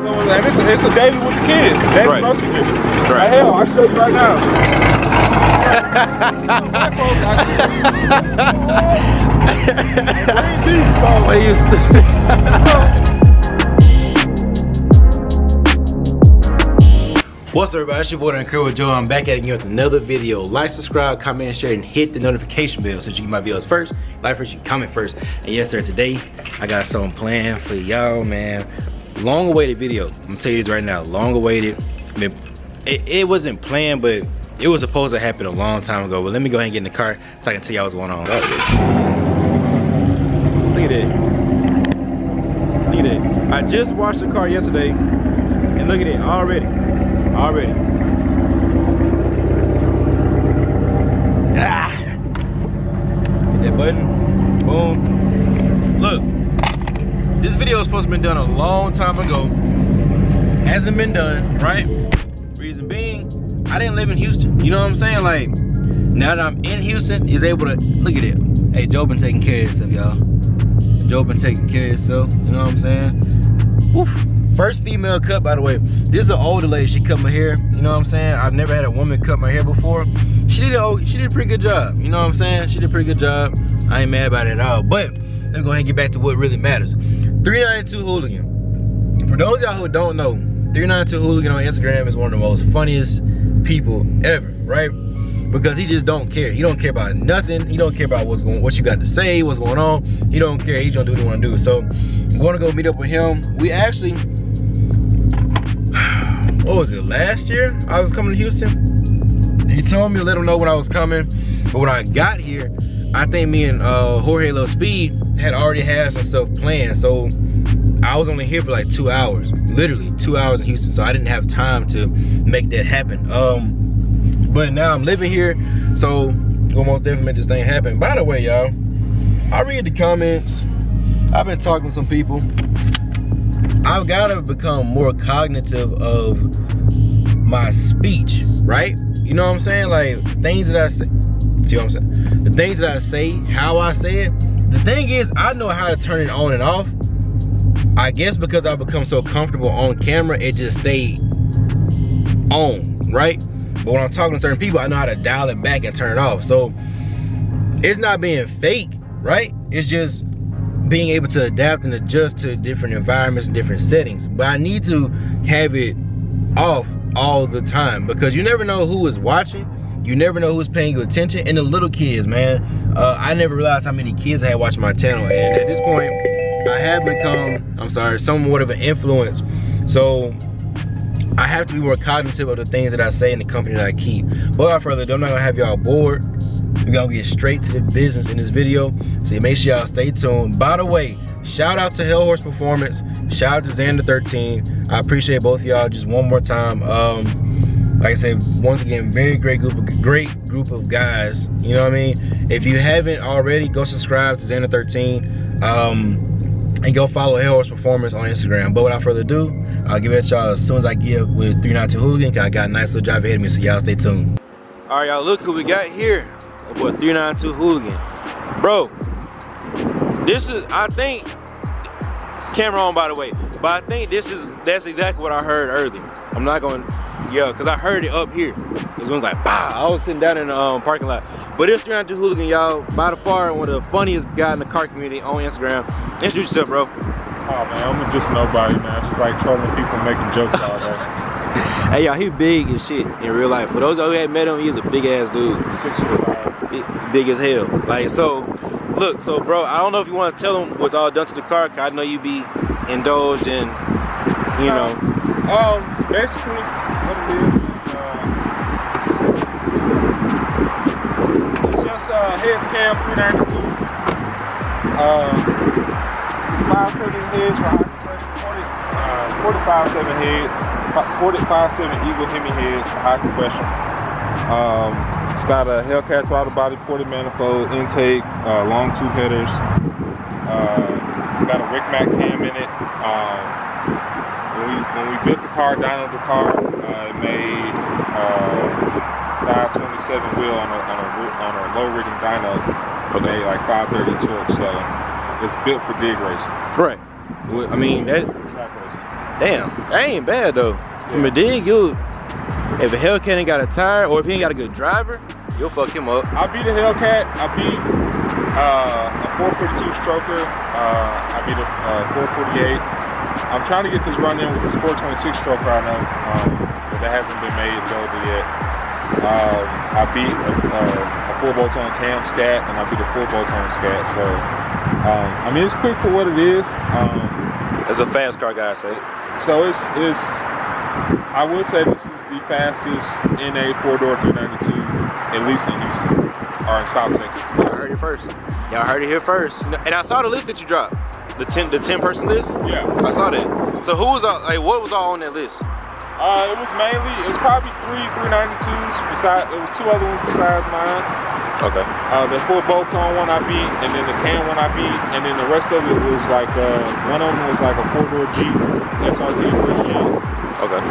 And it's a daily with the kids. Daily Right. grocery visit. Right. Hell, I'll show you right now. What's up, everybody? It's your boy Incredible Joe. I'm back at it again with another video. Like, subscribe, comment, share, and hit the notification bell so you get my videos first. Like first, you comment first. And yes, sir, today I got something planned for y'all, man. Long awaited video. I'm gonna tell you this right now. Long awaited. I mean, it wasn't planned, but it was supposed to happen a long time ago. But let me go ahead and get in the car so I can tell y'all what's going on. Look at that. Look at that. I just washed the car yesterday, and look at it already. Ah. Hit that button. Boom. Look. This video was supposed to be done a long time ago. Hasn't been done, right? Reason being, I didn't live in Houston. You know what I'm saying? Like, now that I'm in Houston, is able to look at it. Hey, Joe been taking care of himself, y'all. Joe been taking care of himself. You know what I'm saying? Woof. First female cut, by the way. This is an older lady. She cut my hair. You know what I'm saying? I've never had a woman cut my hair before. She did a pretty good job. You know what I'm saying? She did a pretty good job. I ain't mad about it at all. But let me go ahead and get back to what really matters. 392 Hooligan. For those of y'all who don't know, 392 Hooligan on Instagram is one of the most funniest people ever, right? Because he just don't care. He don't care about nothing. He don't care about what you got to say, what's going on. He don't care. He's gonna do what he wanna do. So I'm gonna go meet up with him. We actually, what was it, last year I was coming to Houston? He told me to let him know when I was coming. But when I got here, I think me and Jorge Lil Speed had already had some stuff planned. So I was only here for like 2 hours, literally 2 hours in Houston. So I didn't have time to make that happen. But now I'm living here, so we'll most definitely make this thing happen. By the way, y'all, I read the comments. I've been talking to some people. I've gotta become more cognitive of my speech, right? You know what I'm saying? Like, things that I say, see what I'm saying? The things that I say, how I say it. The thing is, I know how to turn it on and off. I guess because I've become so comfortable on camera, it just stayed on, right? But when I'm talking to certain people, I know how to dial it back and turn it off. So it's not being fake, right? It's just being able to adapt and adjust to different environments and different settings. But I need to have it off all the time because you never know who is watching. You never know who's paying you attention. And the little kids, man. I never realized how many kids I had watching my channel. And at this point, I have become, somewhat of an influence. So I have to be more cognitive of the things that I say and the company that I keep. But without further ado, I'm not gonna have y'all bored. We're gonna get straight to the business in this video. So make sure y'all stay tuned. By the way, shout out to Hell Horse Performance. Shout out to Xander 13. I appreciate both of y'all just one more time. Like I said, once again, great group of guys. You know what I mean? If you haven't already, go subscribe to Xander 13. And go follow Hell Horse Performance on Instagram. But without further ado, I'll give it to y'all as soon as I get up with 392 Hooligan, cause I got a nice little drive ahead of me, so y'all stay tuned. All right, y'all, look who we got here. That boy 392 Hooligan. Bro, this is, I think, camera on by the way, but I think that's exactly what I heard earlier. I'm not going, yeah, cause I heard it up here. This one's like, bah! I was sitting down in the parking lot. But it's 392 Hooligan, y'all. By the far, one of the funniest guys in the car community on Instagram. Introduce yourself, bro. Oh man, I'm just nobody, man. I just like trolling people, making jokes all day. Hey y'all, he big as shit in real life. For those who haven't met him, he's a big ass dude. 6'5". Big as hell. Like, so, look, so bro, I don't know if you want to tell him what's all done to the car, cause I know you be indulged in, you know. Basically, what it is, it's just heads cam 392. 5.7 heads for high compression, 45.7 heads, 45.7 Eagle Hemi heads for high compression. It's got a Hellcat throttle body, 40 manifold intake, long tube headers. It's got a Rick Mac cam in it. When we built the car, dynoed the car, it made 527 wheel on a low rigging dyno. It made like 530 torque, so it's built for dig racing. Right. I mean, that, track racing. Damn, that ain't bad though. From a dig, if a Hellcat ain't got a tire or if he ain't got a good driver, you'll fuck him up. I beat a Hellcat. I beat a 442 stroker. I beat a 448. I'm trying to get this run in with this 426 stroker I know, but that hasn't been made available yet. I beat a full bolt-on cam scat, and I beat a full bolt-on scat. So, I mean, it's quick for what it is. It's a fast car, guys say. So I will say this is the fastest NA 4-door 392, at least in Houston, or in South Texas. Y'all heard it first. Y'all heard it here first. And I saw the list that you dropped. The 10 person list? Yeah. I saw that. So who was all, like, what was all on that list? It was probably 392s. It was 2 other ones besides mine. Okay. The full bolt-on one I beat, and then the cam one I beat, and then the rest of it was like, one of them was like a 4-door Jeep, SRT first gen. Okay.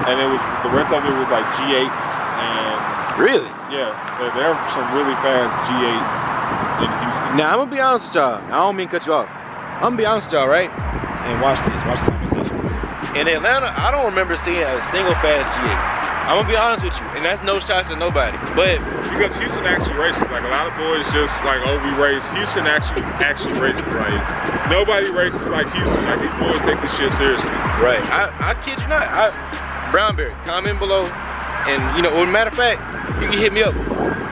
And the rest of it was like G8s and... Really? Yeah, there are some really fast G8s in Houston. Now, I'm gonna be honest with y'all. I don't mean to cut you off. I'm gonna be honest with y'all, right? And watch this, watch the conversation. In Atlanta, I don't remember seeing a single fast G8. I'm gonna be honest with you, and that's no shots at nobody. But because Houston actually races, like a lot of boys just like, oh, we race. Houston actually races. Like nobody races like Houston. Like these boys take this shit seriously. Right. I kid you not. Brownberry, comment below, and you know, as a matter of fact, you can hit me up.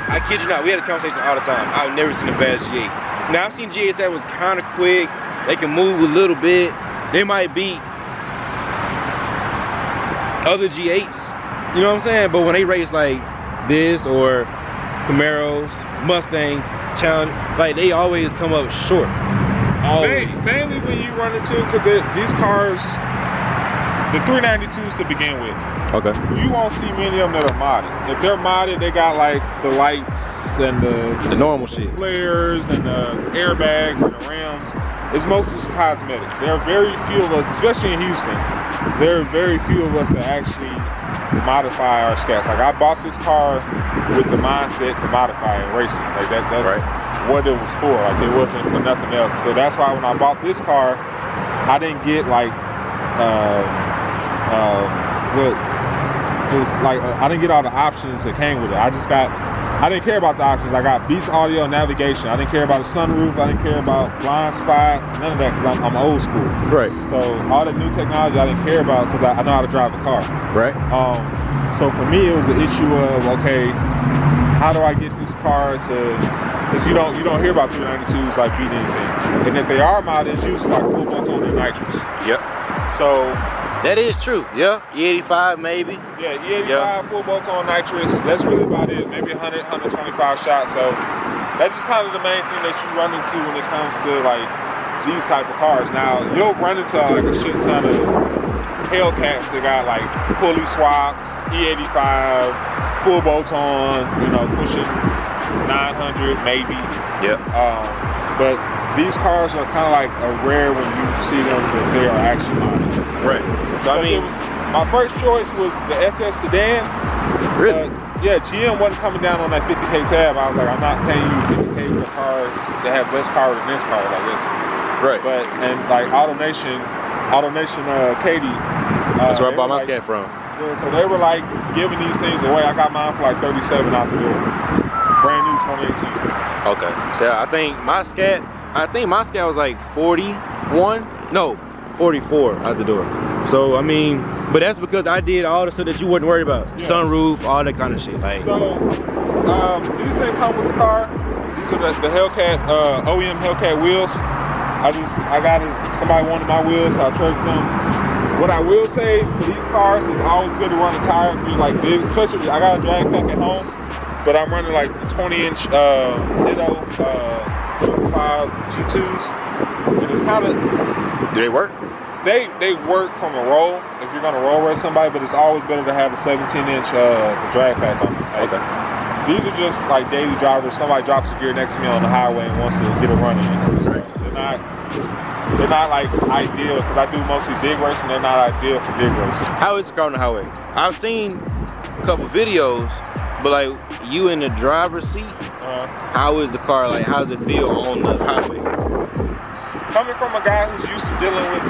I kid you not. We had this conversation all the time. I've never seen a fast G8. Now I've seen G8s that was kind of quick. They can move a little bit. They might beat other G8s, you know what I'm saying? But when they race like this or Camaros, Mustang, Challenger, like they always come up short. Always. Mainly when you run into, because these cars, the 392s to begin with, okay, you won't see many of them that are modded. If they're modded, they got like the lights and the normal shit, flares and the airbags and the rims. It's mostly cosmetic. There are very few of us, especially in Houston, there are very few of us that actually modify our scats. Like I bought this car with the mindset to modify and race it. Like that's right. What it was for. Like it wasn't for nothing else. So that's why when I bought this car, I didn't get like I didn't get all the options that came with it. I didn't care about the options. I got Beats audio navigation. I didn't care about the sunroof. I didn't care about blind spot. None of that because I'm old school. Right. So all the new technology I didn't care about because I know how to drive a car. Right. So for me it was an issue of, okay, how do I get this car to, because you don't hear about 392s like beating anything. And if they are modded, it's usually like full bolt-on and nitrous. Yep. So that is true. Yeah, E85 maybe. Yeah, E85 full bolt-on nitrous. That's really about it. Maybe 100, 125 shots. So that's just kind of the main thing that you run into when it comes to like these type of cars. Now you'll run into like a shit ton of Hellcats that got like pulley swaps, E85, full bolt-on, you know, pushing 900 maybe. Yep. But these cars are kind of like a rare when you see them that they are actually modded. Right. So I mean, my first choice was the SS sedan. Really? Yeah, GM wasn't coming down on that 50K tab. I was like, I'm not paying you 50K for a car that has less power than this car. Like this. Right. But and like AutoNation, Katie. That's where I bought my scat from. Yeah, so they were like giving these things away. I got mine for like 37 out the door. Brand new 2018. Okay. So I think my scat was like 41. No, 44 out the door. So I mean, but that's because I did all the stuff that you wasn't worried about. Yeah. Sunroof, all that kind of shit. Like so, these things come with the car. These are the Hellcat OEM Hellcat wheels. Somebody wanted my wheels, so I traded them. What I will say for these cars is always good to run a tire if you're like big, especially I got a drag pack at home, but I'm running like the 20-inch Ditto 5 G2s, and it's kind of. Do they work? They work from a roll if you're gonna roll race somebody, but it's always better to have a 17-inch drag pack on. Like, okay. These are just like daily drivers. Somebody drops a gear next to me on the highway and wants to get a run in. So they're not like ideal because I do mostly big racing. They're not ideal for big racing. How is the car on the highway? I've seen a couple videos, but like you in the driver's seat, how is the car? Like, how does it feel on the highway? coming from a guy who's used to dealing with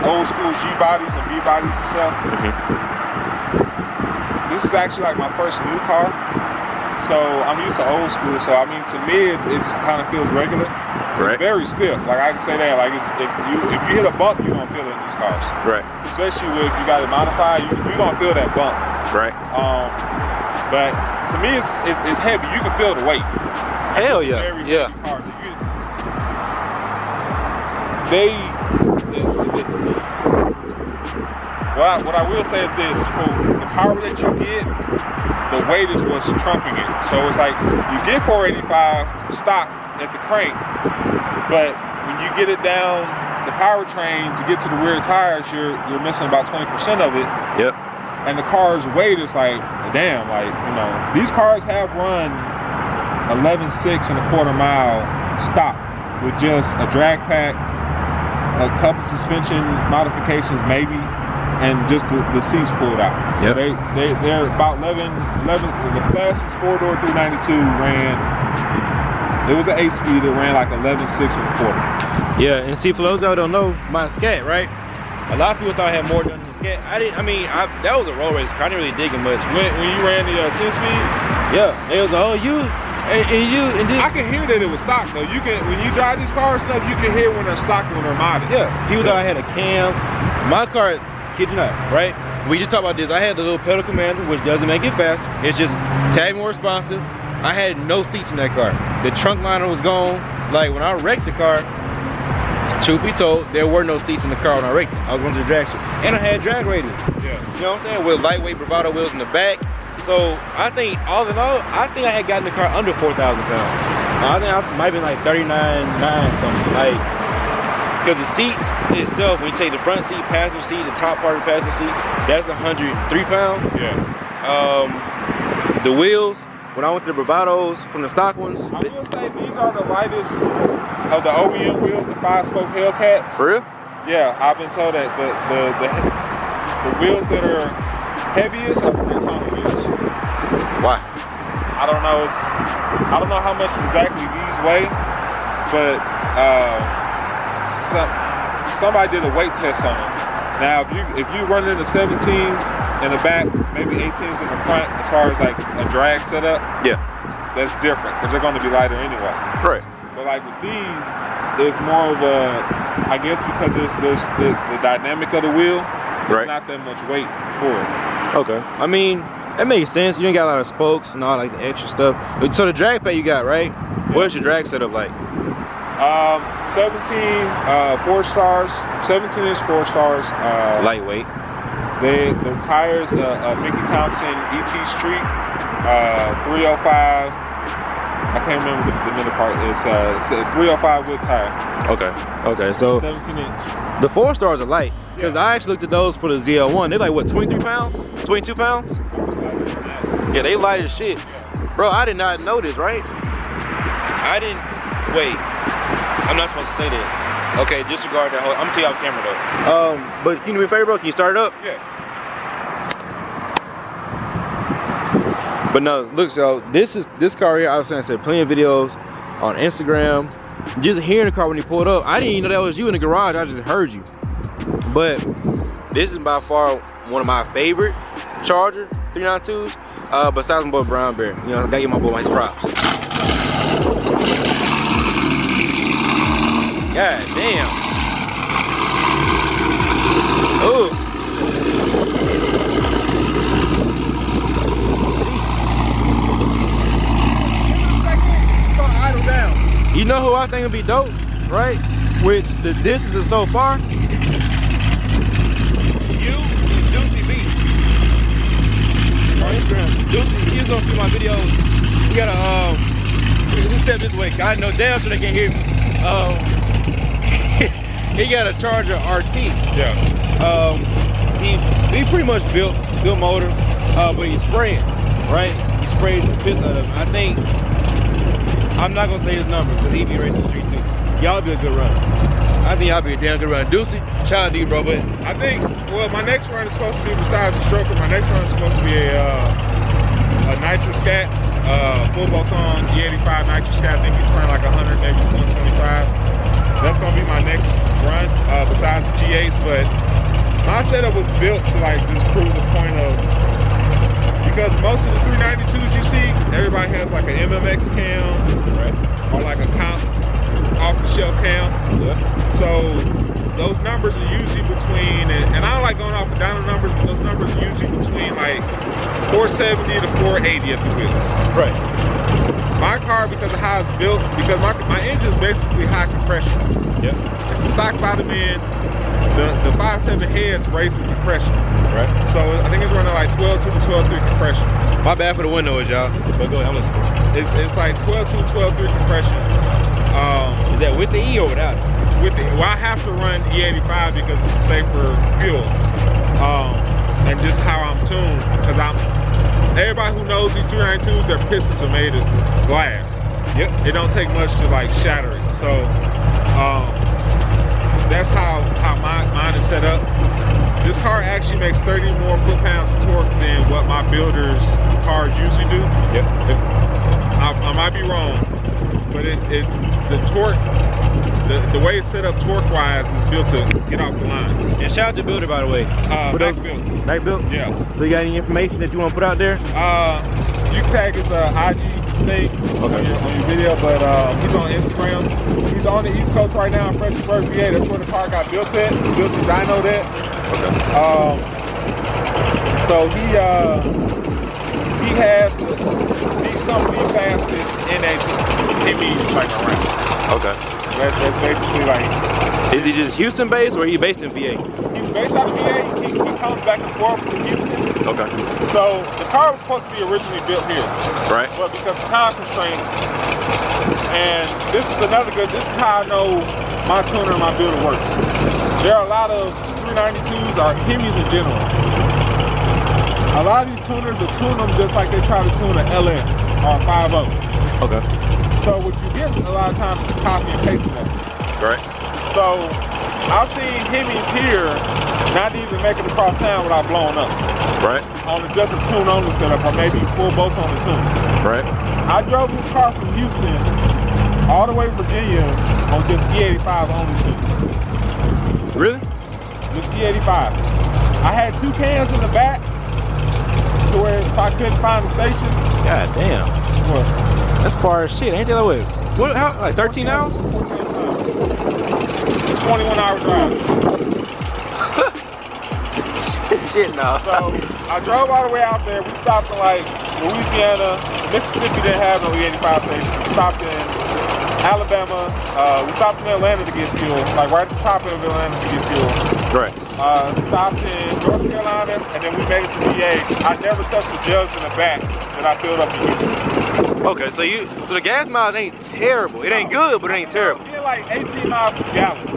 old school G bodies and B bodies and stuff, this is actually like my first new car. So I'm used to old school. So I mean, to me, it just kind of feels regular. Right. It's very stiff. Like I can say that. Like if you hit a bump, you don't feel it in these cars. Right. Especially if you got it modified, you don't feel that bump. Right. But to me, it's heavy. You can feel the weight. Hell yeah. Very yeah. heavy cars. What I will say is this: for the power that you get, the weight is what's trumping it. So it's like you get 485 stock at the crank, but when you get it down the powertrain to get to the rear tires, you're missing about 20% of it. Yep. And the car's weight is like, damn, like, you know, these cars have run 11.6 mile stock with just a drag pack, a couple suspension modifications maybe, and just the seats pulled out. Yep. They're about 11. The fastest 4-door 392 ran. It was an 8-speed. It ran like 11.6 Yeah, and see, for those that don't know, my scat, right? A lot of people thought I had more done than the scat. That was a road race. I didn't really dig it much. When you ran the 10-speed, yeah, it was oh you and I can hear that it was stock though. You can, when you drive these cars stuff, you can hear when they're stock and when they're modded. Yeah, people thought I had a cam. My car, kid you not, right? We just talked about this. I had the little pedal commander, which doesn't make it faster. It's just tag more responsive. I had no seats in that car. The trunk liner was gone. Like when I wrecked the car, truth be told, there were no seats in the car when I wrecked it. I was going to the drag strip. And I had drag radius. Yeah. You know what I'm saying? With lightweight bravado wheels in the back. So I think all in all, I think I had gotten the car under 4,000 pounds. I think I might have been like 39.9 something. Like, because the seats itself, when you take the front seat, passenger seat, the top part of the passenger seat, that's 103 pounds. Yeah. The wheels, when I went to the bravados from the stock ones. I will say these are the lightest of the OEM wheels, the 5-spoke Hellcats. For real? Yeah, I've been told that the wheels that are heaviest are the Daytona wheels. Why? I don't know. I don't know how much exactly these weigh, but somebody did a weight test on them. Now, if you run in the 17s in the back, maybe 18s in the front, as far as like a drag setup, yeah, that's different because they're going to be lighter anyway. Right. But like with these, it's more of a, I guess because there's the dynamic of the wheel. There's not that much weight for it. Okay. I mean, that makes sense. You ain't got a lot of spokes and all like the extra stuff. So the drag pad you got, right? Yeah. What is your drag setup like? 17 4-stars, 17-inch 4-stars. Lightweight. The tires, Mickey Thompson ET Street, 305. I can't remember the middle part. It's a 305 wood tire. Okay. So 17-inch. The 4-stars are light because I actually looked at those for the ZL1. They're like what, 23 pounds, 22 pounds? Yeah, they light as shit, bro. I did not know this, right? Wait. I'm not supposed to say that. Okay, disregard that whole. I'm gonna tell you off camera though. But can you do me a favor, bro? Can you start it up? Yeah. But no, look, so this car here, I said plenty of videos on Instagram. Just hearing the car when you pulled up, I didn't even know that was you in the garage. I just heard you. But this is by far one of my favorite Charger 392s. Besides my boy Brown Bear, you know, I gotta give my boy his props. God damn. Ooh. You know who I think would be dope, right? Which the distance is so far. You and Juicy B. On Instagram. Juicy, he's gonna see my videos. We gotta let's step this way. I know damn sure they can't hear me. He got a Charger RT. Yeah. He pretty much built motor, but he's spraying, right? He sprays the piss out of him. I think, I'm not gonna say his numbers because he be racing the street too. Y'all be a good runner. I think y'all be a damn good runner. Deucey, shout out to you, bro. But I think, well, my next run is supposed to be, besides the stroker, my next run is supposed to be a Nitrous scat, full bolt on E85 Nitrous scat. I think he's spraying like 100, maybe 125. that's gonna be my next run besides the G8s. But my setup was built to like just prove the point of, because most of the 392s you see, everybody has like an MMX cam, right? Or like a comp off-the-shelf cam. Yeah. So those numbers are usually between, and I don't like going off the dyno numbers, but those numbers are usually between like 470 to 480 at the wheels. Right. My car, because of how it's built, because my engine is basically high compression. Yep. It's a stock bottom end. The 5.7 heads raise the compression. Right. So I think it's running like 12.2 to 12.3 compression. My bad for the windows, y'all. But go ahead, I'm listening. It's like 12.2 to 12.3 compression. Is that with the E or without it? With the, well, I have to run E85 because it's a safer fuel. And just how I'm tuned, because everybody who knows these 392s, their pistons are made of glass. Yep. It don't take much to like shatter it. So that's how mine is set up. This car actually makes 30 more foot-pounds of torque than what my builder's cars usually do. Yep. I might be wrong, but it's the torque. The way it's set up torque-wise is built to get off the line. And shout out to builder, by the way. Nice build. Nice build? Yeah. So you got any information that you want to put out there? You can tag his IG thing on your video, but he's on Instagram. He's on the East Coast right now in Fredericksburg, VA. That's where the car got built at. He built the dyno there. Okay. So he has some of the fastest NAPs like around. Okay. That's basically like. Is he just Houston based or he based in VA? He's based out of VA. He comes back and forth to Houston. Okay. So the car was supposed to be originally built here. Right. But because of time constraints, and this is how I know my tuner and my builder works. There are a lot of 392s or Hemis in general. A lot of these tuners will tune them just like they try to tune an LS or a 5.0. Okay. So what you get a lot of times is copy and pasting that. Right. So I've seen Hemis here not even making it across town without blowing up. Right. On just a tune only setup, or maybe full bolts on the tune. Right. I drove this car from Houston all the way to Virginia on just E85 only tune. Really? Just E85. I had 2 cans in the back to where if I couldn't find the station. God damn. What? That's far as shit, ain't that like what? How, like 13 hours? 14 hours. 21-hour drive. Shit, no. So I drove all the way out there. We stopped in like Louisiana. Mississippi didn't have no E85 station. We stopped in Alabama. We stopped in Atlanta to get fuel, like right at the top of Atlanta to get fuel. Right. Stopped in North Carolina, and then we made it to VA. I never touched the jugs in the back that I filled up in Houston. Okay, so the gas miles ain't terrible. It ain't good, but it ain't terrible. It's getting like 18 miles per gallon.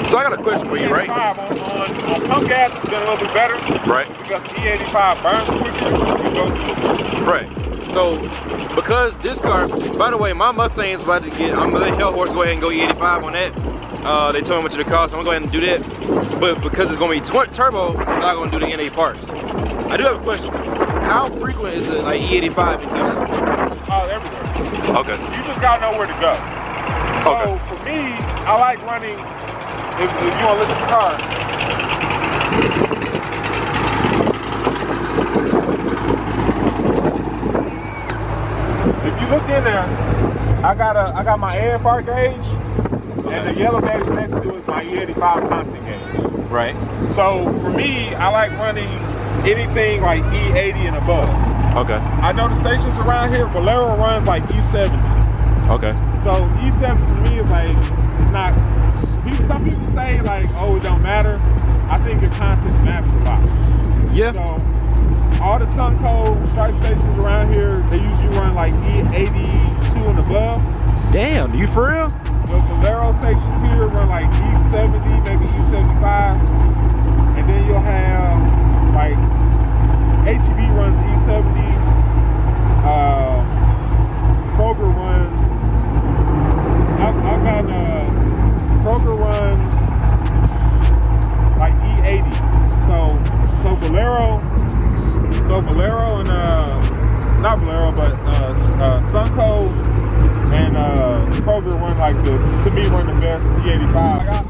So I got a question for you, right? On pump gas, it's been a little bit better. Right. Because E85 burns quicker, you go through it. Right. So, because this car, by the way, my Mustang is about to get, I'm gonna let Hell Horse go ahead and go E85 on that. They told me how much it cost, so I'm gonna go ahead and do that. But because it's gonna be turbo, I'm not gonna do the NA parts. I do have a question. How frequent is it like E85 in Houston? Everywhere. Okay. You just gotta know where to go. So for me, I like running, if you wanna look at the car, if you look in there, I got my AFR gauge, and the yellow gauge next to it is my E85 content gauge. Right. So for me, I like running anything like E80 and above. Okay. I know the stations around here, Valero runs like E70. Okay. So E70 for me is like, it's not, some people say like, oh, it don't matter. I think your content matters a lot. Yeah. So all the Sunco stripe stations around here, they usually run like E82 and above. Damn, you for real? The Valero stations here run like E70, maybe E75. And then you'll have like HEB runs E70. Kroger runs. I've got Kroger runs like E80. So Valero and not Valero, but Sunco and Kroger run like to me run the best E85.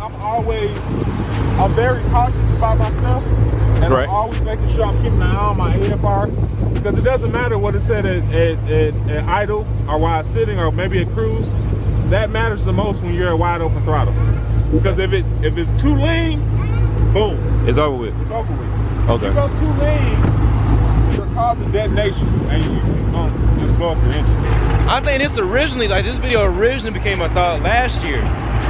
I'm very cautious about my stuff, and Right. I'm always making sure I'm keeping an eye on my AFR, because it doesn't matter what it said at idle or while it's sitting or maybe at cruise. That matters the most when you're at wide open throttle, because if it's too lean, boom, It's over with. it's over with. Okay. If you go too lean, you're causing detonation, and you're gonna just blow up your engine. I think this video originally became a thought last year.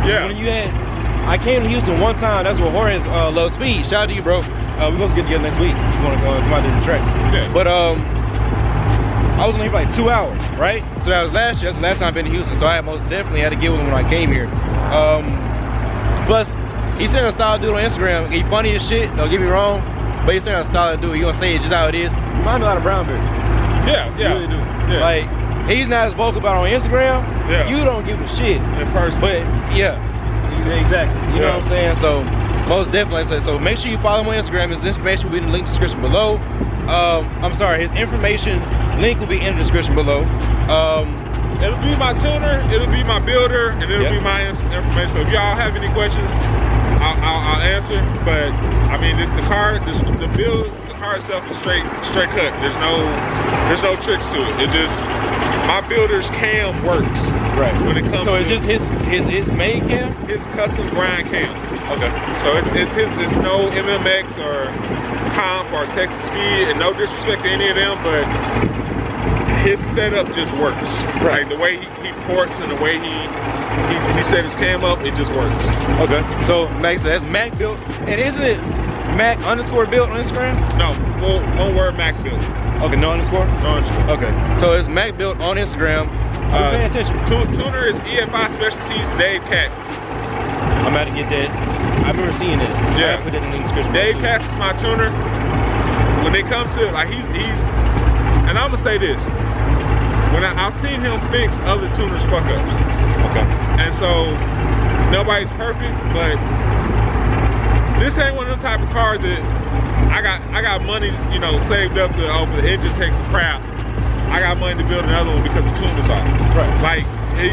Yeah. When I came to Houston one time. That's where Jorge's low speed. Shout out to you, bro. We're supposed to get together next week. We're gonna come out to the track. Yeah. But I was only here for like 2 hours, right? So that was last year. That's the last time I've been to Houston. So I most definitely had to get with him when I came here. Plus, he's saying a solid dude on Instagram. He funny as shit. Don't get me wrong, but he's saying a solid dude. He gonna say it just how it is. Remind me a lot of Brownberry. Yeah, yeah. You really do. Yeah. Like, he's not as vocal about it on Instagram. Yeah. You don't give a shit In person. but yeah, exactly. You know what I'm saying? So most definitely. So make sure you follow him on Instagram. His information will be in the link description below. I'm sorry, his information link will be in the description below. It'll be my tuner, it'll be my builder, and it'll be my information. So if y'all have any questions, I'll answer. But I mean, the car itself is straight cut. There's no tricks to it. It just, my builder's cam works. Right. When it comes so it's to just his main cam? his custom grind cam. Okay. So it's no MMX or Comp or Texas Speed, and no disrespect to any of them, but his setup just works. Right. Like the way he ports and the way he set his cam up, it just works. Okay. So Max, that's Mac built, and isn't it Mac_built on Instagram? No, one word, Mac built. Okay, no underscore? No underscore. Okay. So it's Mac built on Instagram. I'm paying attention. Tuner is EFI Specialties, Dave Katz. I'm about to get that. I remember seeing it. Yeah. I put it in the description. Dave Katz is my tuner. When it comes to, like, he's and I'm gonna say this, when I've seen him fix other tuners' fuck ups. Okay. And so nobody's perfect, but this ain't one of them type of cars that I got money, you know, saved up to, oh, if the engine takes a crap, I got money to build another one because the tuner's off. Right. Like he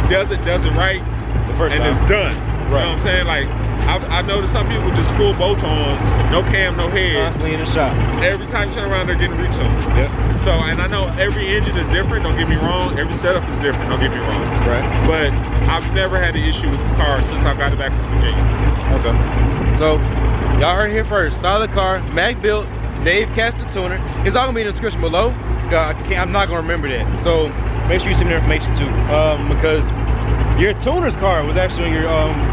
does it right The first and time. it's done. Right. You know what I'm saying? Like I noticed some people just full bolt-ons, no cam, no head. Constantly in the shop. Every time you turn around, they're getting retuned. Yep. So, and I know every engine is different, don't get me wrong. Every setup is different, don't get me wrong. Right. But I've never had an issue with this car since I got it back from Virginia. Okay. So y'all heard it here first. Solid car, Mac built, Dave Katz the tuner. It's all gonna be in the description below. I'm not gonna remember that. So make sure you send me the information too. Because your tuner's car was actually on your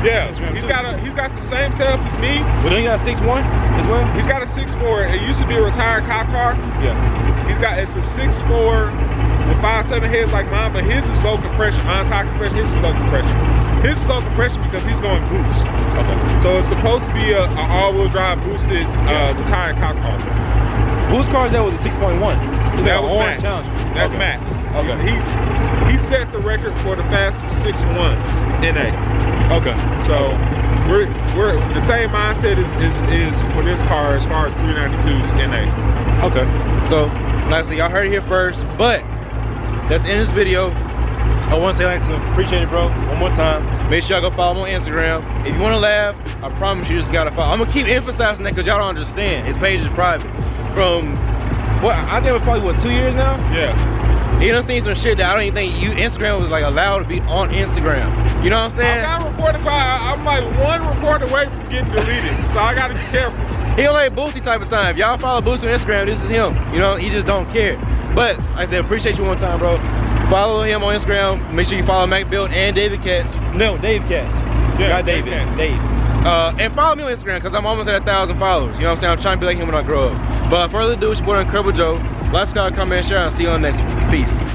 Yeah, Instagram he's too. got the same setup as me. But then you got a 6.1 as well? He's got a 6.4. It used to be a retired cop car. Yeah. It's a 6.4 with 5.7 heads like mine, but his is low compression. Mine's high compression, his is low compression. His is low compression because he's going boost. Okay. So it's supposed to be a all-wheel drive boosted retired cop car. Whose car that was a 6.1? That was Max. That's okay. Max. Okay. He set the record for the fastest 6.1s NA. Okay. So we're the same mindset is for this car as far as 392s NA. Okay. So like I said, y'all heard it here first, but that's in this video. I want to say like to appreciate it, bro. One more time. Make sure y'all go follow him on Instagram. If you want to laugh, I promise you just gotta follow. I'm gonna keep emphasizing that because y'all don't understand. His page is private. From what I think it was probably 2 years now. Yeah. You done seen some shit that I don't even think Instagram was like allowed to be on Instagram. You know what I'm saying? I got reported by, I'm like one report away from getting deleted, so I gotta be careful. He don't like Boosie type of time. Y'all follow Boosie on Instagram, this is him. You know, he just don't care. But like I said, appreciate you one time, bro. Follow him on Instagram. Make sure you follow Mac Built and David Katz. No, Dave Katz. Yeah, not David. Dave. And follow me on Instagram because I'm almost at 1,000 followers. You know what I'm saying? I'm trying to be like him when I grow up. But further ado, it's your boy Incredible Joe. Like, subscribe, comment, share, and I'll see you on the next one. Peace.